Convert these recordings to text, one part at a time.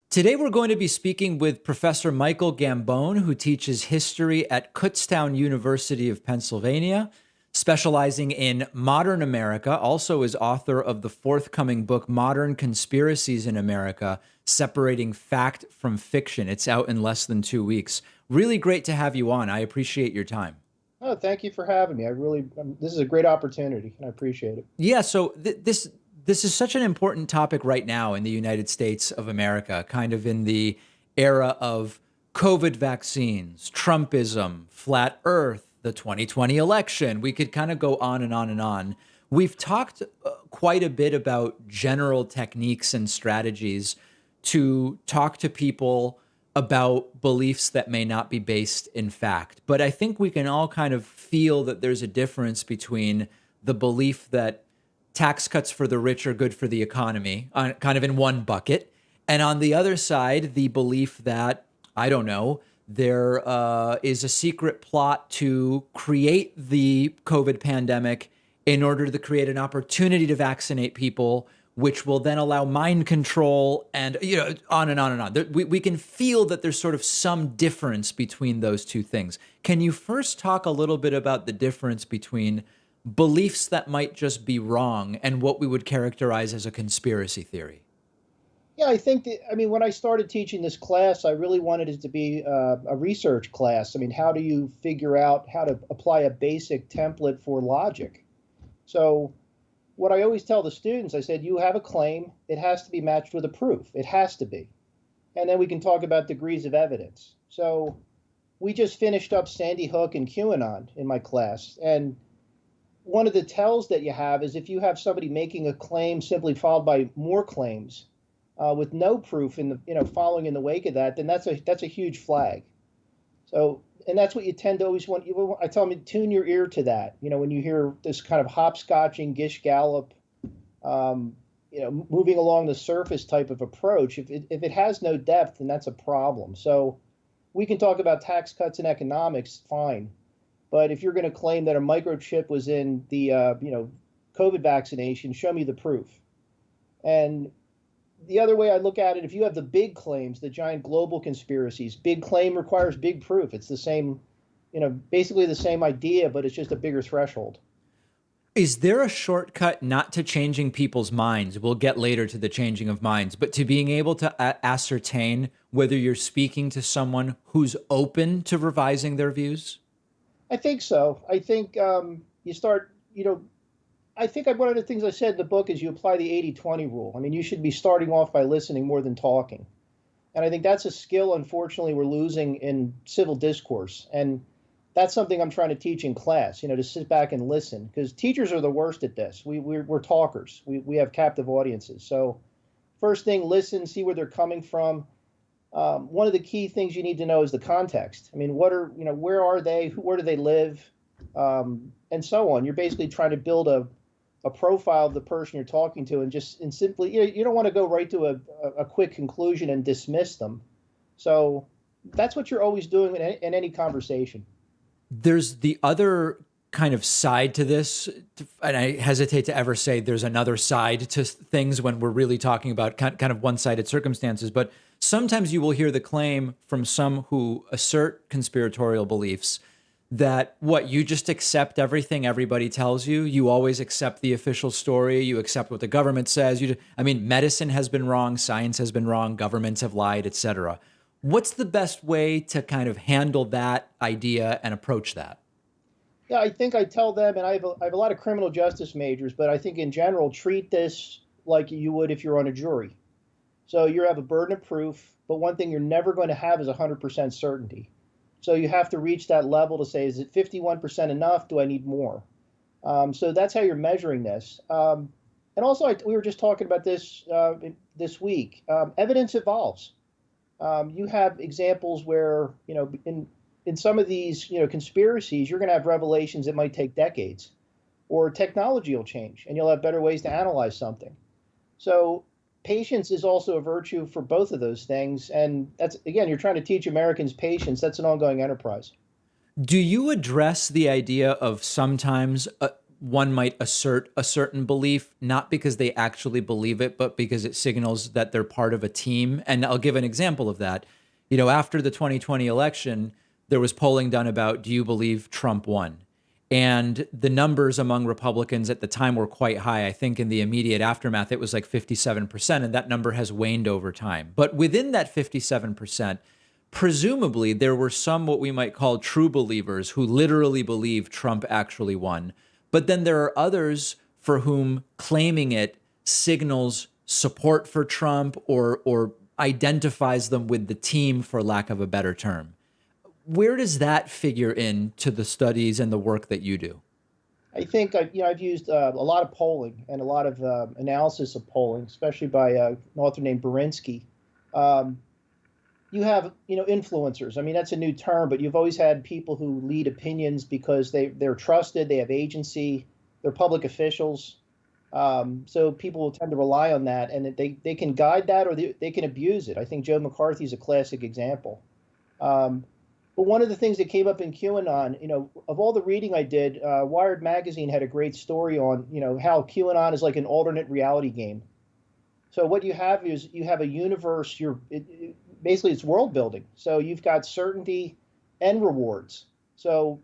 Today, we're going to be speaking with Professor Michael Gambone, who teaches history at Kutztown University of Pennsylvania, specializing in modern America, also is author of the forthcoming book, Modern Conspiracies in America, Separating Fact from Fiction. It's out in less than 2 weeks. Really great to have you on. I appreciate your time. Oh, thank you for having me. This is a great opportunity, and I appreciate it. Yeah, so this is such an important topic right now in the United States of America, kind of in the era of COVID vaccines, Trumpism, flat Earth, the 2020 election. We could kind of go on and on and on. We've talked quite a bit about general techniques and strategies to talk to people about beliefs that may not be based in fact. But I think we can all kind of feel that there's a difference between the belief that tax cuts for the rich are good for the economy, kind of in one bucket. And on the other side, the belief that, I don't know, there is a secret plot to create the COVID pandemic in order to create an opportunity to vaccinate people, which will then allow mind control and, on and on and on. We can feel that there's sort of some difference between those two things. Can you first talk a little bit about the difference between beliefs that might just be wrong and what we would characterize as a conspiracy theory? Yeah, when I started teaching this class, I really wanted it to be a research class. I mean, how do you figure out how to apply a basic template for logic? So, what I always tell the students, I said, you have a claim, it has to be matched with a proof. It has to be. And then we can talk about degrees of evidence. So, we just finished up Sandy Hook and QAnon in my class. And one of the tells that you have is if you have somebody making a claim simply followed by more claims with no proof in the following in the wake of that, then that's a huge flag. So, and that's what you tend to always want. I tell them, tune your ear to that. When you hear this kind of hopscotching, Gish Gallop, moving along the surface type of approach, if it has no depth, then that's a problem. So, we can talk about tax cuts and economics, fine. But if you're going to claim that a microchip was in the COVID vaccination, show me the proof. And the other way I look at it, if you have the big claims, the giant global conspiracies, big claim requires big proof. It's the same, basically the same idea, but it's just a bigger threshold. Is there a shortcut not to changing people's minds? We'll get later to the changing of minds, but to being able to ascertain whether you're speaking to someone who's open to revising their views? I think so. I think you start, I think one of the things I said in the book is you apply the 80-20 rule. I mean, you should be starting off by listening more than talking. And I think that's a skill, unfortunately, we're losing in civil discourse. And that's something I'm trying to teach in class, to sit back and listen, because teachers are the worst at this. We're talkers. We have captive audiences. So first thing, listen, see where they're coming from. One of the key things you need to know is the context. I mean, where are they? Where do they live? And so on. You're basically trying to build a profile of the person you're talking to, and simply, you don't want to go right to a quick conclusion and dismiss them. So that's what you're always doing in any conversation. There's the other kind of side to this, and I hesitate to ever say there's another side to things when we're really talking about kind of one-sided circumstances, but sometimes you will hear the claim from some who assert conspiratorial beliefs that you just accept everything everybody tells you. You always accept the official story. You accept what the government says. Medicine has been wrong. Science has been wrong. Governments have lied, etc. What's the best way to kind of handle that idea and approach that? Yeah, I think I tell them, and I have a lot of criminal justice majors, but I think in general, treat this like you would if you're on a jury. So you have a burden of proof, but one thing you're never going to have is 100% certainty. So you have to reach that level to say, is it 51% enough? Do I need more? So that's how you're measuring this. And also, we were just talking about this this week. Evidence evolves. You have examples where, in some of these, conspiracies, you're going to have revelations that might take decades, or technology will change and you'll have better ways to analyze something. So patience is also a virtue for both of those things. And that's, again, you're trying to teach Americans patience. That's an ongoing enterprise. Do you address the idea of sometimes one might assert a certain belief, not because they actually believe it, but because it signals that they're part of a team. And I'll give an example of that. After the 2020 election, there was polling done about, do you believe Trump won? And the numbers among Republicans at the time were quite high. I think in the immediate aftermath, it was like 57%, and that number has waned over time. But within that 57%, presumably there were some what we might call true believers who literally believe Trump actually won. But then there are others for whom claiming it signals support for Trump or identifies them with the team, for lack of a better term. Where does that figure in to the studies and the work that you do? I think I've used a lot of polling and a lot of analysis of polling, especially by an author named Berinsky. Um, you have influencers. I mean, that's a new term, but you've always had people who lead opinions because they're trusted, they have agency, they're public officials. So people will tend to rely on that, and they can guide that or they can abuse it. I think Joe McCarthy is a classic example. Um, but one of the things that came up in QAnon, of all the reading I did, Wired magazine had a great story on, how QAnon is like an alternate reality game. So what you have is you have a universe. Basically it's world building. So you've got certainty and rewards. So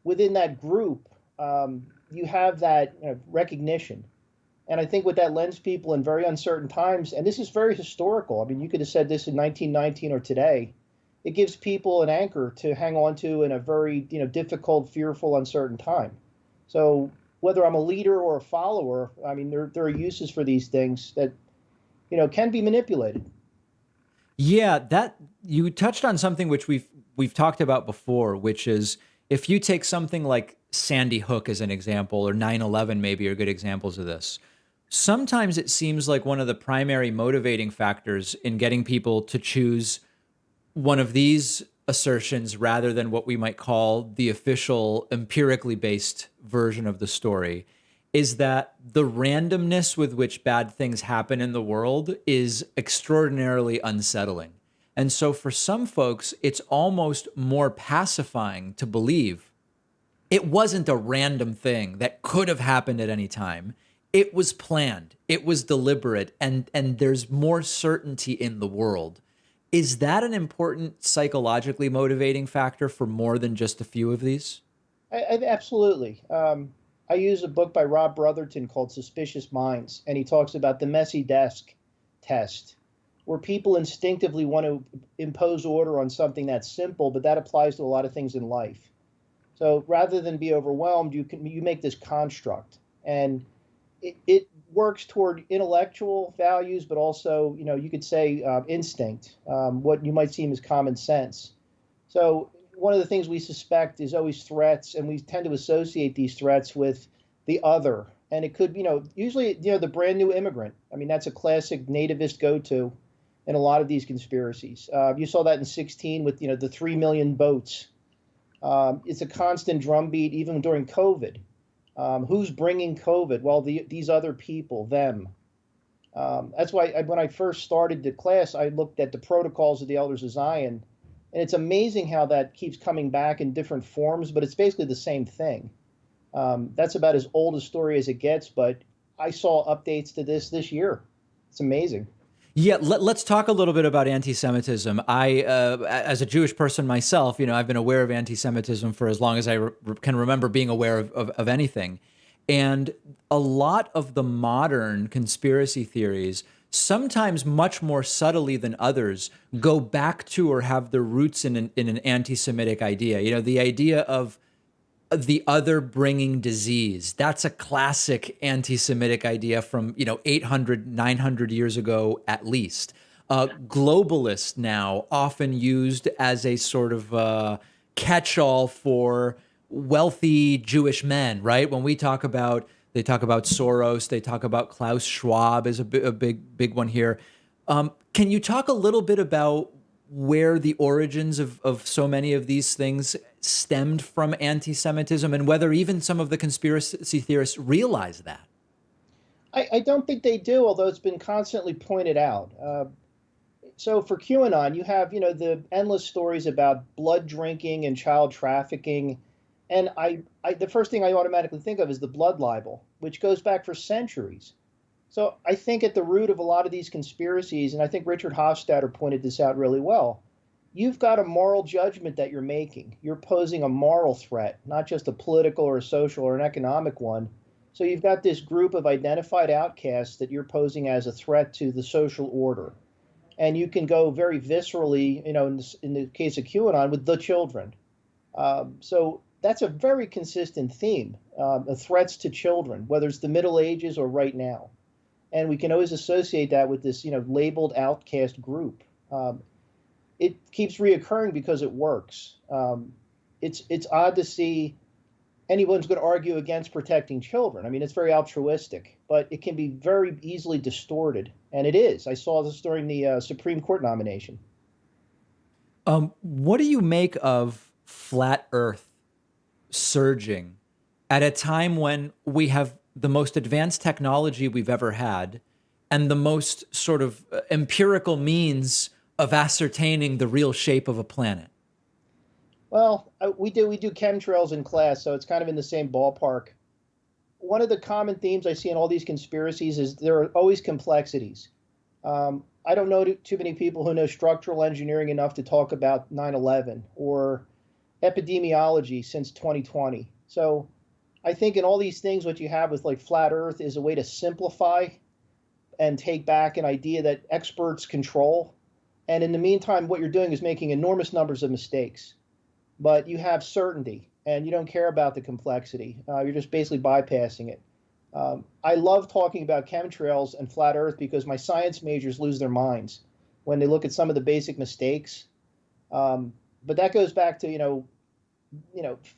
within that group, you have that recognition. And I think what that lends people in very uncertain times, and this is very historical. I mean, you could have said this in 1919 or today. It gives people an anchor to hang on to in a very difficult, fearful, uncertain time. So whether I'm a leader or a follower, I mean, there are uses for these things that can be manipulated. Yeah, that you touched on something which we've talked about before, which is if you take something like Sandy Hook as an example, or 9/11 maybe are good examples of this. Sometimes it seems like one of the primary motivating factors in getting people to choose one of these assertions rather than what we might call the official empirically based version of the story is that the randomness with which bad things happen in the world is extraordinarily unsettling. And so for some folks, it's almost more pacifying to believe it wasn't a random thing that could have happened at any time. It was planned, it was deliberate, and there's more certainty in the world. Is that an important psychologically motivating factor for more than just a few of these? Absolutely. I use a book by Rob Brotherton called Suspicious Minds, and he talks about the messy desk test, where people instinctively want to impose order on something that's simple, but that applies to a lot of things in life. So rather than be overwhelmed, you make this construct, and it works toward intellectual values, but also you could say instinct, what you might see as common sense. So one of the things we suspect is always threats, and we tend to associate these threats with the other. And it could, usually, the brand new immigrant. I mean, that's a classic nativist go-to in a lot of these conspiracies. You saw that in 16 with, the 3 million boats. It's a constant drumbeat, even during COVID. Who's bringing COVID? Well, these other people, them. That's why when I first started the class, I looked at the protocols of the Elders of Zion. And it's amazing how that keeps coming back in different forms, but it's basically the same thing. That's about as old a story as it gets, but I saw updates to this year. It's amazing. Yeah, let's talk a little bit about anti-Semitism. As a Jewish person myself, I've been aware of anti-Semitism for as long as I can remember being aware of anything. And a lot of the modern conspiracy theories, sometimes much more subtly than others, go back to or have their roots in an anti-Semitic idea. The idea of the other bringing disease. That's a classic anti-Semitic idea from, 800, 900 years ago, at least. Globalist now often used as a sort of catch-all for wealthy Jewish men, right? When they talk about Soros, they talk about Klaus Schwab is a big one here. Can you talk a little bit about where the origins of so many of these things stemmed from anti-Semitism and whether even some of the conspiracy theorists realize that? I don't think they do, although it's been constantly pointed out. So for QAnon, you have, the endless stories about blood drinking and child trafficking. And the first thing I automatically think of is the blood libel, which goes back for centuries. So I think at the root of a lot of these conspiracies, and I think Richard Hofstadter pointed this out really well, you've got a moral judgment that you're making. You're posing a moral threat, not just a political or a social or an economic one. So you've got this group of identified outcasts that you're posing as a threat to the social order. And you can go very viscerally, in the case of QAnon, with the children. So that's a very consistent theme, of threats to children, whether it's the Middle Ages or right now. And we can always associate that with this, labeled outcast group. It keeps reoccurring because it works. It's odd to see anyone's going to argue against protecting children. I mean, it's very altruistic, but it can be very easily distorted, and it is. I saw this during the Supreme Court nomination. What do you make of flat Earth surging at a time when we have the most advanced technology we've ever had and the most sort of empirical means of ascertaining the real shape of a planet? Well, we do chemtrails in class, so it's kind of in the same ballpark. One of the common themes I see in all these conspiracies is there are always complexities. I don't know too many people who know structural engineering enough to talk about 9/11 or epidemiology since 2020. So I think in all these things, what you have with like flat Earth is a way to simplify and take back an idea that experts control. And in the meantime, what you're doing is making enormous numbers of mistakes, but you have certainty and you don't care about the complexity. You're just basically bypassing it. I love talking about chemtrails and flat Earth because my science majors lose their minds when they look at some of the basic mistakes. But that goes back to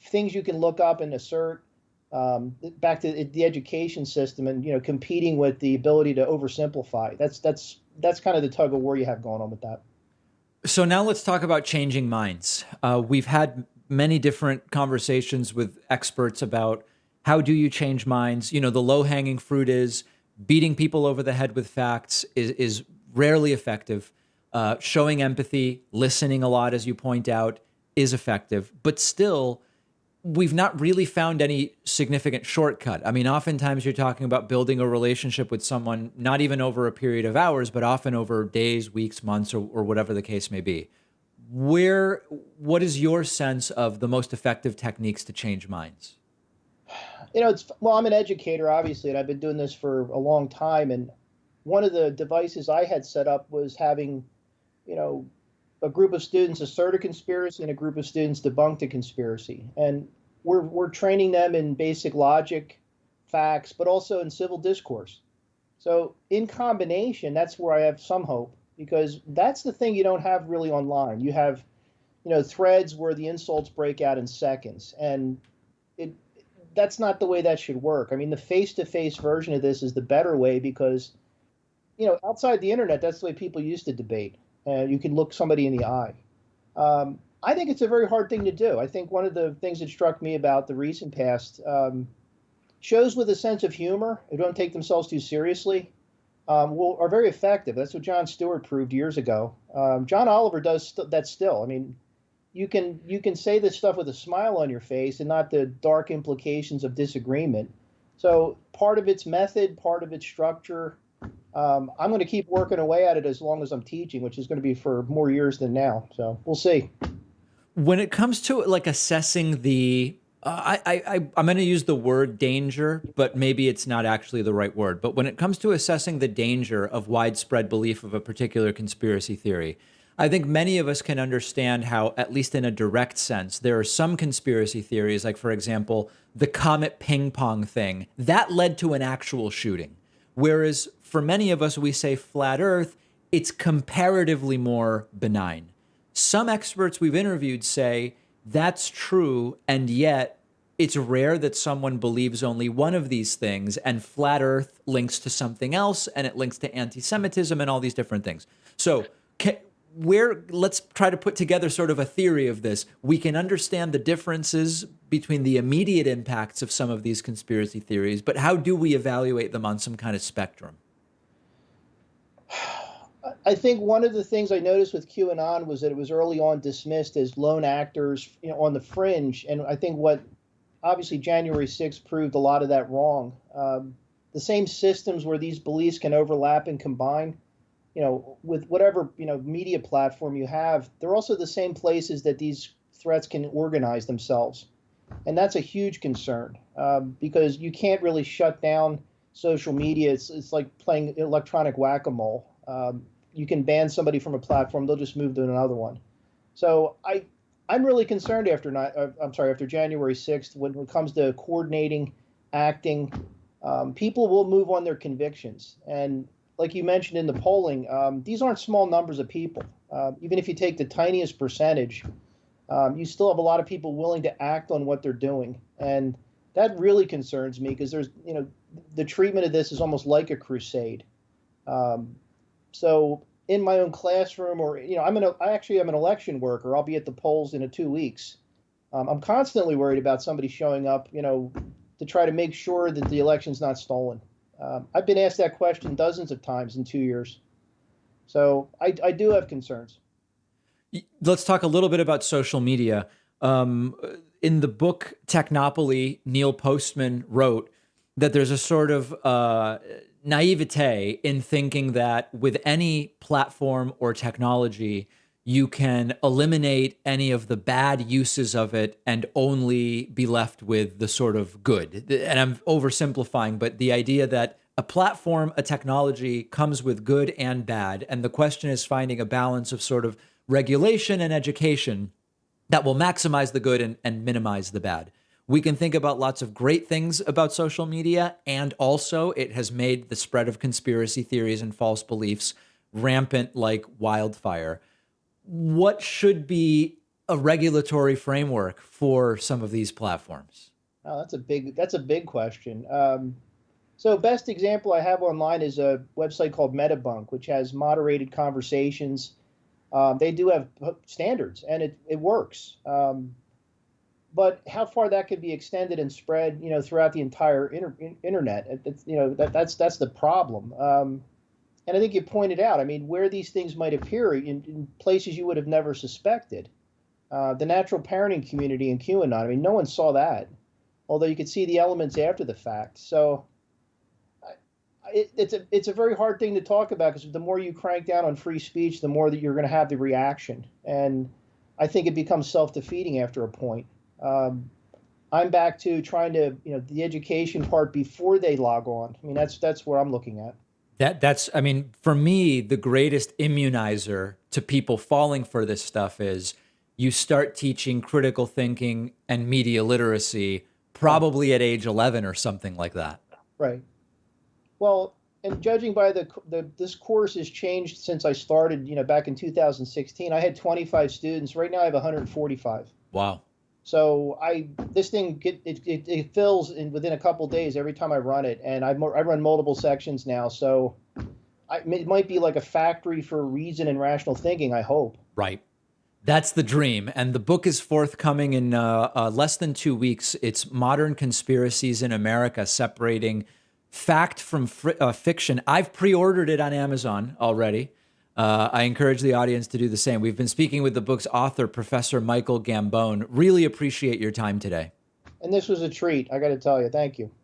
things you can look up and assert. Back to the education system and competing with the ability to oversimplify. That's kind of the tug of war you have going on with that. So now let's talk about changing minds. We've had many different conversations with experts about how do you change minds. The low hanging fruit is beating people over the head with facts is rarely effective. Showing empathy, listening a lot, as you point out, is effective. But still, we've not really found any significant shortcut. I mean, oftentimes you're talking about building a relationship with someone, not even over a period of hours, but often over days, weeks, months, or whatever the case may be. What is your sense of the most effective techniques to change minds? I'm an educator, obviously, and I've been doing this for a long time. And one of the devices I had set up was having, a group of students assert a conspiracy and a group of students debunk the conspiracy. And we're training them in basic logic, facts, but also in civil discourse. So in combination, that's where I have some hope because that's the thing you don't have really online. You have, threads where the insults break out in seconds, and that's not the way that should work. I mean, the face-to-face version of this is the better way because, outside the internet, that's the way people used to debate. You can look somebody in the eye. I think it's a very hard thing to do. I think one of the things that struck me about the recent past, shows with a sense of humor who don't take themselves too seriously, are very effective. That's what Jon Stewart proved years ago. John Oliver does that still. I mean, you can say this stuff with a smile on your face and not the dark implications of disagreement. So part of its method, part of its structure. I'm going to keep working away at it as long as I'm teaching, which is going to be for more years than now. So we'll see. When it comes to like assessing the, I'm going to use the word danger, but maybe it's not actually the right word. But when it comes to assessing the danger of widespread belief of a particular conspiracy theory, I think many of us can understand how, at least in a direct sense, there are some conspiracy theories, like, for example, the comet ping pong thing, that led to an actual shooting. Whereas for many of us, we say flat Earth, it's comparatively more benign. Some experts we've interviewed say that's true, and yet it's rare that someone believes only one of these things, and flat Earth links to something else, and it links to anti-Semitism and all these different things. So let's try to put together sort of a theory of this. We can understand the differences between the immediate impacts of some of these conspiracy theories, but how do we evaluate them on some kind of spectrum? I think one of the things I noticed with QAnon was that it was early on dismissed as lone actors, on the fringe. And I think what obviously January 6th proved a lot of that wrong. The same systems where these beliefs can overlap and combine, with whatever, media platform you have, they're also the same places that these threats can organize themselves. And that's a huge concern, because you can't really shut down social media. It's like playing electronic whack-a-mole. You can ban somebody from a platform, they'll just move to another one. So I'm really concerned after January 6th when it comes to coordinating, acting. People will move on their convictions. And like you mentioned in the polling, these aren't small numbers of people. Even if you take the tiniest percentage, you still have a lot of people willing to act on what they're doing. And that really concerns me because the treatment of this is almost like a crusade. So in my own classroom, or, I'm an election worker. I'll be at the polls in 2 weeks. I'm constantly worried about somebody showing up, to try to make sure that the election's not stolen. I've been asked that question dozens of times in 2 years. So I do have concerns. Let's talk a little bit about social media. In the book Technopoly, Neil Postman wrote that there's a sort of naivete in thinking that with any platform or technology, you can eliminate any of the bad uses of it and only be left with the sort of good. And I'm oversimplifying, but the idea that a platform, a technology comes with good and bad. And the question is finding a balance of sort of regulation and education that will maximize the good and minimize the bad. We can think about lots of great things about social media, and also it has made the spread of conspiracy theories and false beliefs rampant like wildfire. What should be a regulatory framework for some of these platforms? Oh, that's a big question. So best example I have online is a website called Metabunk, which has moderated conversations. They do have standards, and it works. But how far that could be extended and spread, throughout the entire internet, that's the problem. And I think you pointed out, I mean, where these things might appear in places you would have never suspected. The natural parenting community in QAnon, I mean, no one saw that, although you could see the elements after the fact. So it's a very hard thing to talk about, because the more you crank down on free speech, the more that you're going to have the reaction. And I think it becomes self-defeating after a point. I'm back to trying to, the education part before they log on. I mean, that's where I'm looking at. I mean, for me, the greatest immunizer to people falling for this stuff is you start teaching critical thinking and media literacy probably at age 11 or something like that. Right. Well, and judging by this course has changed since I started, back in 2016. I had 25 students. Right now I have 145. Wow. So this thing it fills within a couple days every time I run it, and I run multiple sections now. So it might be like a factory for reason and rational thinking, I hope. Right. That's the dream. And the book is forthcoming in less than 2 weeks. It's Modern Conspiracies in America, separating fact from fiction. I've pre-ordered it on Amazon already. I encourage the audience to do the same. We've been speaking with the book's author, Professor Michael Gambone. Really appreciate your time today. And this was a treat, I got to tell you. Thank you.